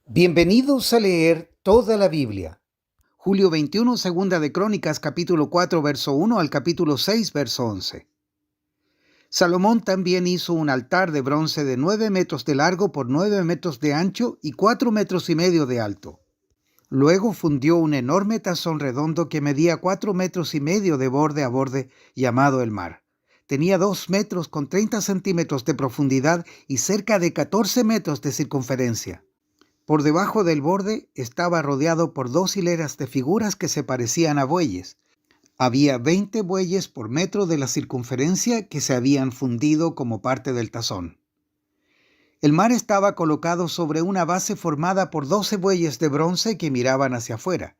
Bienvenidos a leer toda la Biblia. Julio 21, Segunda de Crónicas, capítulo 4, verso 1 al capítulo 6, verso 11. Salomón también hizo un altar de bronce de 9 metros de largo por 9 metros de ancho y 4 metros y medio de alto. Luego fundió un enorme tazón redondo que medía 4 metros y medio de borde a borde, llamado el mar. Tenía 2 metros con 30 centímetros de profundidad y cerca de 14 metros de circunferencia. Por debajo del borde estaba rodeado por 2 hileras de figuras que se parecían a bueyes. Había 20 bueyes por metro de la circunferencia que se habían fundido como parte del tazón. El mar estaba colocado sobre una base formada por 12 bueyes de bronce que miraban hacia afuera.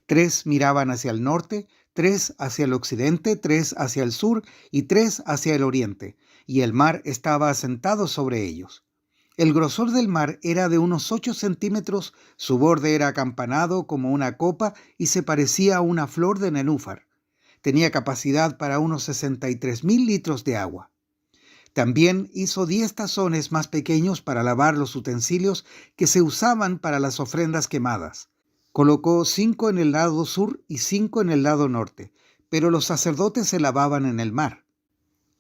3 miraban hacia el norte, 3 hacia el occidente, 3 hacia el sur y 3 hacia el oriente, y el mar estaba asentado sobre ellos. El grosor del mar era de unos 8 centímetros, su borde era acampanado como una copa y se parecía a una flor de nenúfar. Tenía capacidad para unos 63,000 litros de agua. También hizo 10 tazones más pequeños para lavar los utensilios que se usaban para las ofrendas quemadas. Colocó 5 en el lado sur y 5 en el lado norte, pero los sacerdotes se lavaban en el mar.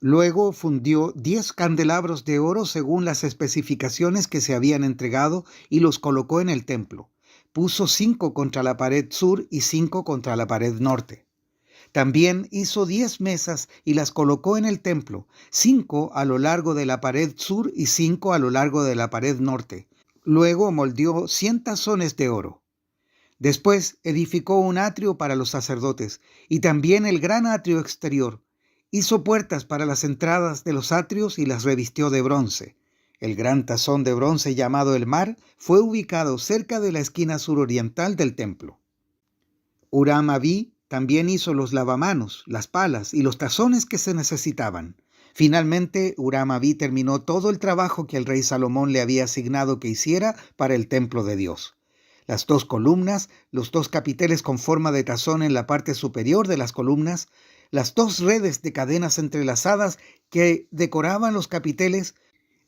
Luego fundió 10 candelabros de oro según las especificaciones que se habían entregado y los colocó en el templo. Puso 5 contra la pared sur y 5 contra la pared norte. También hizo 10 mesas y las colocó en el templo, 5 a lo largo de la pared sur y 5 a lo largo de la pared norte. Luego moldeó 100 tazones de oro. Después edificó un atrio para los sacerdotes y también el gran atrio exterior. Hizo puertas para las entradas de los atrios y las revistió de bronce. El gran tazón de bronce llamado el mar fue ubicado cerca de la esquina suroriental del templo. Huram-Abí también hizo los lavamanos, las palas y los tazones que se necesitaban. Finalmente, Huram-Abí terminó todo el trabajo que el rey Salomón le había asignado que hiciera para el templo de Dios. Las 2 columnas, los 2 capiteles con forma de tazón en la parte superior de las columnas, las 2 redes de cadenas entrelazadas que decoraban los capiteles,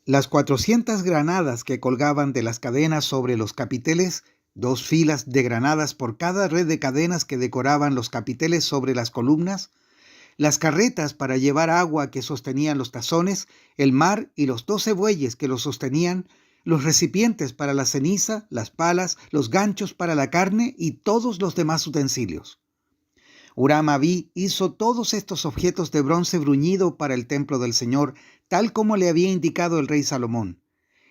las 400 granadas que colgaban de las cadenas sobre los capiteles, 2 filas de granadas por cada red de cadenas que decoraban los capiteles sobre las columnas, las carretas para llevar agua que sostenían los tazones, el mar y los 12 bueyes que los sostenían, los recipientes para la ceniza, las palas, los ganchos para la carne y todos los demás utensilios. Huram-Abí hizo todos estos objetos de bronce bruñido para el templo del Señor, tal como le había indicado el rey Salomón.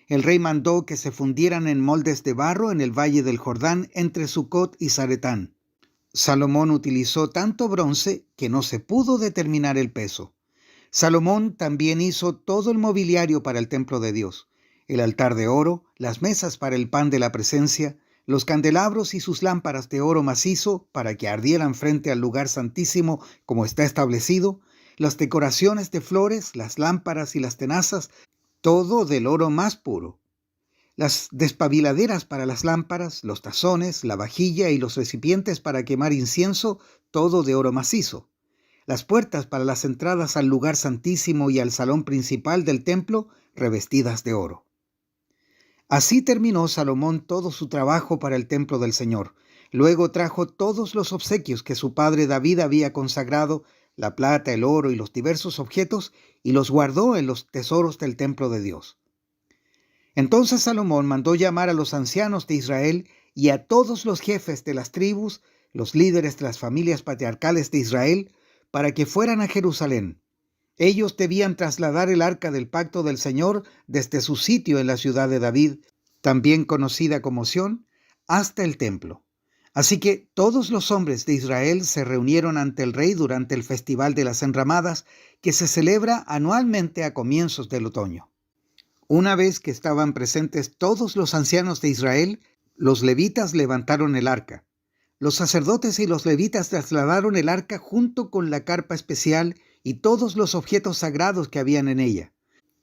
El rey mandó que se fundieran en moldes de barro en el valle del Jordán entre Sucot y Zaretán. Salomón utilizó tanto bronce que no se pudo determinar el peso. Salomón también hizo todo el mobiliario para el templo de Dios: el altar de oro, las mesas para el pan de la presencia, los candelabros y sus lámparas de oro macizo para que ardieran frente al lugar santísimo como está establecido, las decoraciones de flores, las lámparas y las tenazas, todo del oro más puro. Las despabiladeras para las lámparas, los tazones, la vajilla y los recipientes para quemar incienso, todo de oro macizo. Las puertas para las entradas al lugar santísimo y al salón principal del templo, revestidas de oro. Así terminó Salomón todo su trabajo para el templo del Señor. Luego trajo todos los obsequios que su padre David había consagrado, la plata, el oro y los diversos objetos, y los guardó en los tesoros del templo de Dios. Entonces Salomón mandó llamar a los ancianos de Israel y a todos los jefes de las tribus, los líderes de las familias patriarcales de Israel, para que fueran a Jerusalén. Ellos debían trasladar el arca del pacto del Señor desde su sitio en la ciudad de David, también conocida como Sión, hasta el templo. Así que todos los hombres de Israel se reunieron ante el rey durante el Festival de las Enramadas, que se celebra anualmente a comienzos del otoño. Una vez que estaban presentes todos los ancianos de Israel, los levitas levantaron el arca. Los sacerdotes y los levitas trasladaron el arca junto con la carpa especial y todos los objetos sagrados que habían en ella.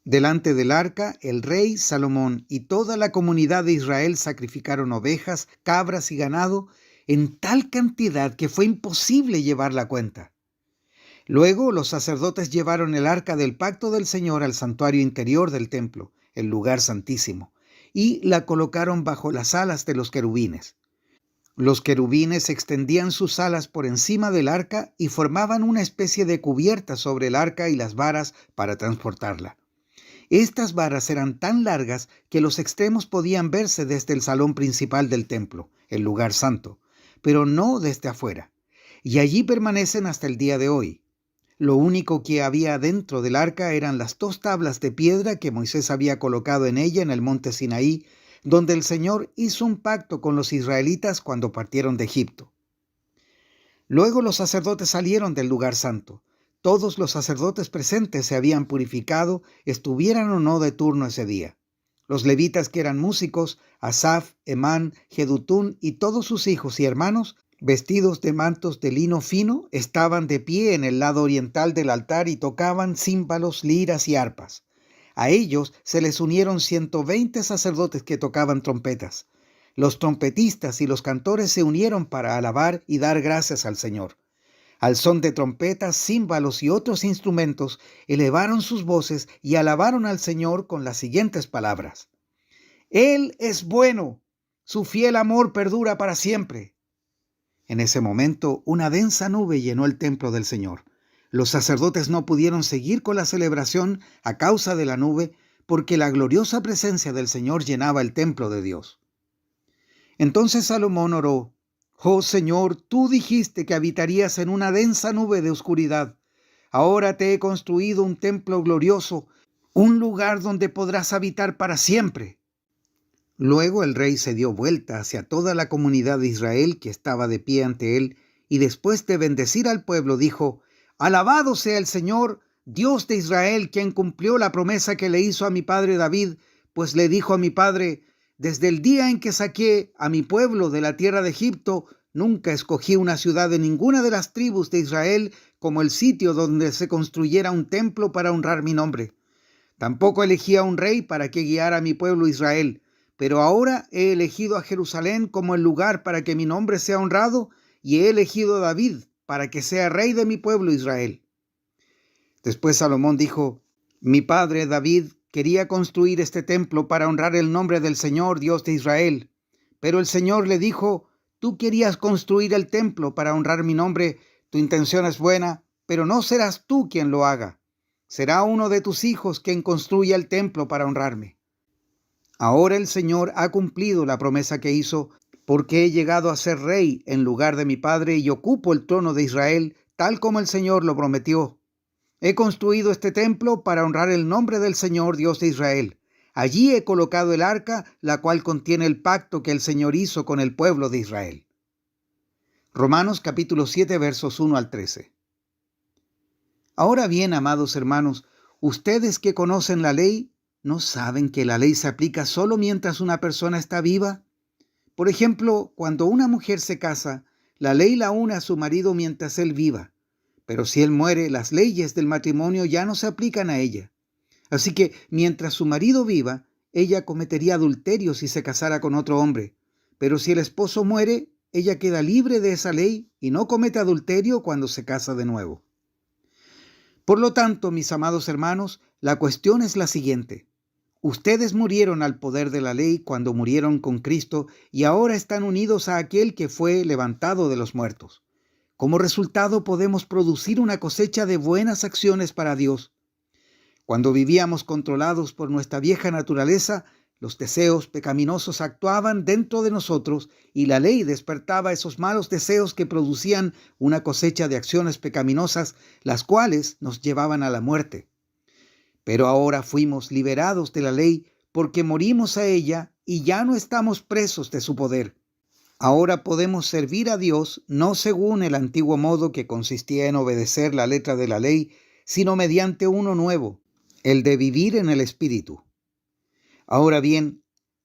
Delante del arca, el rey Salomón y toda la comunidad de Israel sacrificaron ovejas, cabras y ganado en tal cantidad que fue imposible llevar la cuenta. Luego los sacerdotes llevaron el arca del pacto del Señor al santuario interior del templo, el lugar santísimo, y la colocaron bajo las alas de los querubines. Los querubines extendían sus alas por encima del arca y formaban una especie de cubierta sobre el arca y las varas para transportarla. Estas varas eran tan largas que los extremos podían verse desde el salón principal del templo, el lugar santo, pero no desde afuera, y allí permanecen hasta el día de hoy. Lo único que había dentro del arca eran las 2 tablas de piedra que Moisés había colocado en ella en el monte Sinaí, donde el Señor hizo un pacto con los israelitas cuando partieron de Egipto. Luego los sacerdotes salieron del lugar santo. Todos los sacerdotes presentes se habían purificado, estuvieran o no de turno ese día. Los levitas, que eran músicos, Asaf, Emán, Jedutún y todos sus hijos y hermanos, vestidos de mantos de lino fino, estaban de pie en el lado oriental del altar y tocaban címbalos, liras y arpas. A ellos se les unieron 120 sacerdotes que tocaban trompetas. Los trompetistas y los cantores se unieron para alabar y dar gracias al Señor. Al son de trompetas, címbalos y otros instrumentos, elevaron sus voces y alabaron al Señor con las siguientes palabras: Él es bueno, su fiel amor perdura para siempre. En ese momento, una densa nube llenó el templo del Señor. Los sacerdotes no pudieron seguir con la celebración a causa de la nube, porque la gloriosa presencia del Señor llenaba el templo de Dios. Entonces Salomón oró: Oh Señor, tú dijiste que habitarías en una densa nube de oscuridad. Ahora te he construido un templo glorioso, un lugar donde podrás habitar para siempre. Luego el rey se dio vuelta hacia toda la comunidad de Israel que estaba de pie ante él, y después de bendecir al pueblo dijo: Alabado sea el Señor, Dios de Israel, quien cumplió la promesa que le hizo a mi padre David, pues le dijo a mi padre: Desde el día en que saqué a mi pueblo de la tierra de Egipto, nunca escogí una ciudad de ninguna de las tribus de Israel como el sitio donde se construyera un templo para honrar mi nombre. Tampoco elegí a un rey para que guiara a mi pueblo Israel, pero ahora he elegido a Jerusalén como el lugar para que mi nombre sea honrado, y he elegido a David para que sea rey de mi pueblo Israel. Después Salomón dijo: Mi padre David quería construir este templo para honrar el nombre del Señor, Dios de Israel. Pero el Señor le dijo: Tú querías construir el templo para honrar mi nombre, tu intención es buena, pero no serás tú quien lo haga. Será uno de tus hijos quien construya el templo para honrarme. Ahora el Señor ha cumplido la promesa que hizo, porque he llegado a ser rey en lugar de mi padre y ocupo el trono de Israel, tal como el Señor lo prometió. He construido este templo para honrar el nombre del Señor, Dios de Israel. Allí he colocado el arca, la cual contiene el pacto que el Señor hizo con el pueblo de Israel. Romanos capítulo 7, versos 1 al 13. Ahora bien, amados hermanos, ustedes que conocen la ley, ¿no saben que la ley se aplica solo mientras una persona está viva? Por ejemplo, cuando una mujer se casa, la ley la une a su marido mientras él viva. Pero si él muere, las leyes del matrimonio ya no se aplican a ella. Así que mientras su marido viva, ella cometería adulterio si se casara con otro hombre. Pero si el esposo muere, ella queda libre de esa ley y no comete adulterio cuando se casa de nuevo. Por lo tanto, mis amados hermanos, la cuestión es la siguiente. Ustedes murieron al poder de la ley cuando murieron con Cristo y ahora están unidos a aquel que fue levantado de los muertos. Como resultado, podemos producir una cosecha de buenas acciones para Dios. Cuando vivíamos controlados por nuestra vieja naturaleza, los deseos pecaminosos actuaban dentro de nosotros y la ley despertaba esos malos deseos que producían una cosecha de acciones pecaminosas, las cuales nos llevaban a la muerte. Pero ahora fuimos liberados de la ley porque morimos a ella y ya no estamos presos de su poder. Ahora podemos servir a Dios no según el antiguo modo que consistía en obedecer la letra de la ley, sino mediante uno nuevo, el de vivir en el Espíritu. Ahora bien,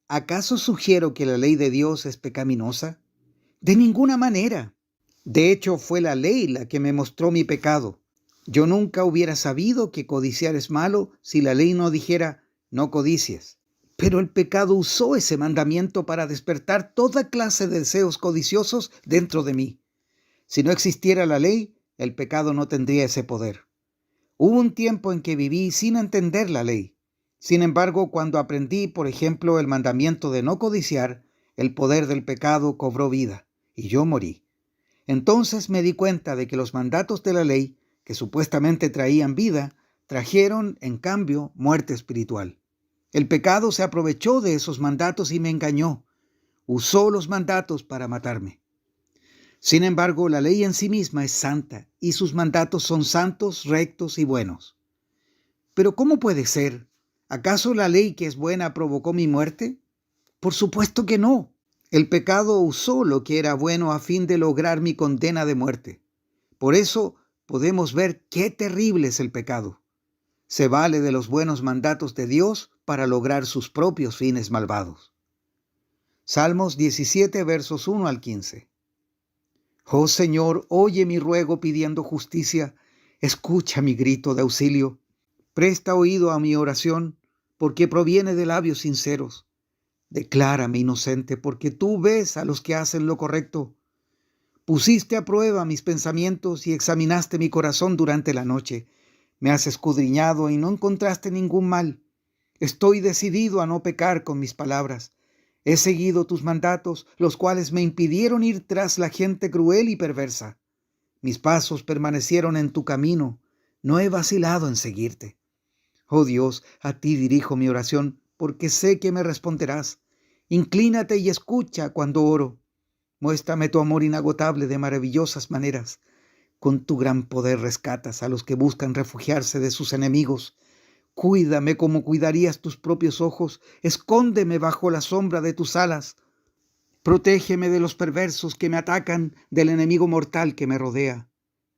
¿acaso sugiero que la ley de Dios es pecaminosa? De ninguna manera. De hecho, fue la ley la que me mostró mi pecado. Yo nunca hubiera sabido que codiciar es malo si la ley no dijera: no codicies. Pero el pecado usó ese mandamiento para despertar toda clase de deseos codiciosos dentro de mí. Si no existiera la ley, el pecado no tendría ese poder. Hubo un tiempo en que viví sin entender la ley. Sin embargo, cuando aprendí, por ejemplo, el mandamiento de no codiciar, el poder del pecado cobró vida, y yo morí. Entonces me di cuenta de que los mandatos de la ley, que supuestamente traían vida, trajeron, en cambio, muerte espiritual. El pecado se aprovechó de esos mandatos y me engañó. Usó los mandatos para matarme. Sin embargo, la ley en sí misma es santa y sus mandatos son santos, rectos y buenos. Pero ¿cómo puede ser? ¿Acaso la ley que es buena provocó mi muerte? Por supuesto que no. El pecado usó lo que era bueno a fin de lograr mi condena de muerte. Por eso podemos ver qué terrible es el pecado. Se vale de los buenos mandatos de Dios para lograr sus propios fines malvados. Salmos 17, versos 1 al 15. Oh Señor, oye mi ruego pidiendo justicia, escucha mi grito de auxilio. Presta oído a mi oración, porque proviene de labios sinceros. Declárame inocente, porque tú ves a los que hacen lo correcto. Pusiste a prueba mis pensamientos y examinaste mi corazón durante la noche. Me has escudriñado y no encontraste ningún mal. Estoy decidido a no pecar con mis palabras. He seguido tus mandatos, los cuales me impidieron ir tras la gente cruel y perversa. Mis pasos permanecieron en tu camino. No he vacilado en seguirte. Oh Dios, a ti dirijo mi oración, porque sé que me responderás. Inclínate y escucha cuando oro. Muéstrame tu amor inagotable de maravillosas maneras. Con tu gran poder rescatas a los que buscan refugiarse de sus enemigos. Cuídame como cuidarías tus propios ojos. Escóndeme bajo la sombra de tus alas. Protégeme de los perversos que me atacan, del enemigo mortal que me rodea.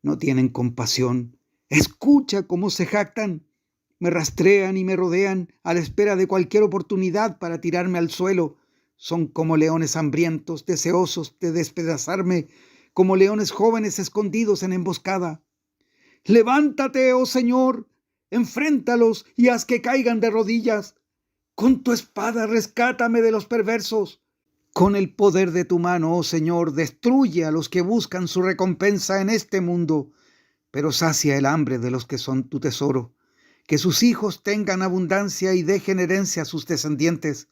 No tienen compasión. Escucha cómo se jactan. Me rastrean y me rodean a la espera de cualquier oportunidad para tirarme al suelo. Son como leones hambrientos, deseosos de despedazarme, como leones jóvenes escondidos en emboscada. Levántate, oh Señor, enfréntalos y haz que caigan de rodillas. Con tu espada rescátame de los perversos. Con el poder de tu mano, oh Señor, destruye a los que buscan su recompensa en este mundo, pero sacia el hambre de los que son tu tesoro. Que sus hijos tengan abundancia y dejen herencia a sus descendientes.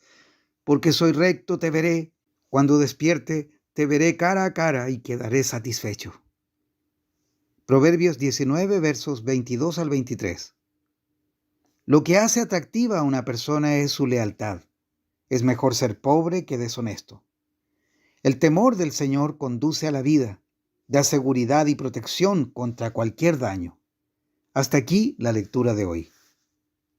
Porque soy recto, te veré. Cuando despierte, te veré cara a cara y quedaré satisfecho. Proverbios 19, versos 22 al 23. Lo que hace atractiva a una persona es su lealtad. Es mejor ser pobre que deshonesto. El temor del Señor conduce a la vida, da seguridad y protección contra cualquier daño. Hasta aquí la lectura de hoy.